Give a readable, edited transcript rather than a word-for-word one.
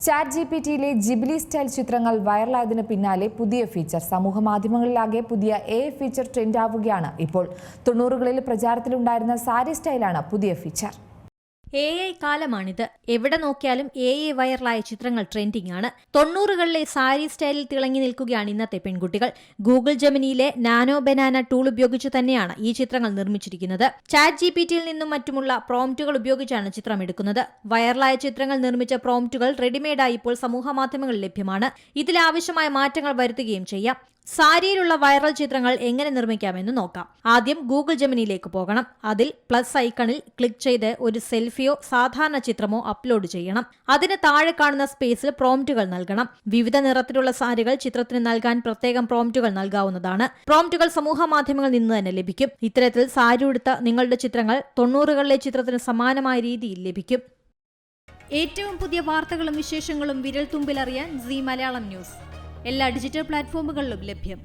ChatGPTയിലെ ജിബ്ലി style ചിത്രങ്ങൾ വൈറലായതിനു പിന്നാലെ പുതിയ ഫീച്ചർ സമൂഹമാധ്യമങ്ങളിലാകെ പുതിയ AI ഫീച്ചർ ട്രെൻഡ് ആവുകയാണ് ഇപ്പോൾ. 90കളിൽ പ്രചാരത്തിലുണ്ടായിരുന്ന സാരി സ്റ്റൈലാണ് പുതിയ ഫീച്ചർ. AI കാലമാണിത്. എവിടെ നോക്കിയാലും AI വൈറലായ ചിത്രങ്ങൾ ട്രെൻഡിംഗ് ആണ്. 90കളിലെ സാരി സ്റ്റൈലിൽ തിളങ്ങി നിൽക്കുകയാണ് ഇന്നത്തെ പെൺകുട്ടികൾ. ഗൂഗിൾ ജെമിനിയിലെ നാനോ ബനാന ടൂൾ ഉപയോഗിച്ച് തന്നെയാണ് ഈ ചിത്രങ്ങൾ നിർമ്മിച്ചിരിക്കുന്നത്. ChatGPTയിൽ നിന്നും മറ്റുമുള്ള പ്രോംപ്റ്റുകൾ ഉപയോഗിച്ചാണ് ചിത്രം എടുക്കുന്നത്. വൈറലായ ചിത്രങ്ങൾ നിർമ്മിച്ച പ്രോംപ്റ്റുകൾ റെഡിമെയ്ഡായി ഇപ്പോൾ സമൂഹമാധ്യമങ്ങളിൽ ലഭ്യമാണ്. ഇതിലാവശ്യമായ മാറ്റങ്ങൾ വരുത്തുകയും ചെയ്യാം. സാരിയിലുള്ള വൈറൽ ചിത്രങ്ങൾ എങ്ങനെ നിർമ്മിക്കാമെന്ന് നോക്കാം. ആദ്യം ഗൂഗിൾ ജെമിനിയിലേക്ക് പോകണം. അതിൽ പ്ലസ് ഐക്കണിൽ ക്ലിക്ക് ചെയ്ത് ഒരു സെൽഫിയോ സാധാരണ ചിത്രമോ അപ്ലോഡ് ചെയ്യണം. അതിന് താഴെ കാണുന്ന സ്പേസിൽ പ്രോംപ്റ്റുകൾ നൽകണം. വിവിധ നിറത്തിലുള്ള സാരികൾ ചിത്രത്തിന് നൽകാൻ പ്രത്യേകം പ്രോംപ്റ്റുകൾ നൽകാവുന്നതാണ്. പ്രോംപ്റ്റുകൾ സമൂഹ മാധ്യമങ്ങളിൽ നിന്ന് തന്നെ ലഭിക്കും. ഇത്തരത്തിൽ സാരി ഉടുത്ത നിങ്ങളുടെ ചിത്രങ്ങൾ 90കളിലെ ചിത്രത്തിന് സമാനമായ രീതിയിൽ ലഭിക്കും. ഏറ്റവും പുതിയ വാർത്തകളും വിശേഷങ്ങളും വിരൽ തുമ്പിലറിയാൻ സീ മലയാളം ന്യൂസ് എല്ലാ ഡിജിറ്റൽ പ്ലാറ്റ്ഫോമുകളിലും ലഭ്യം.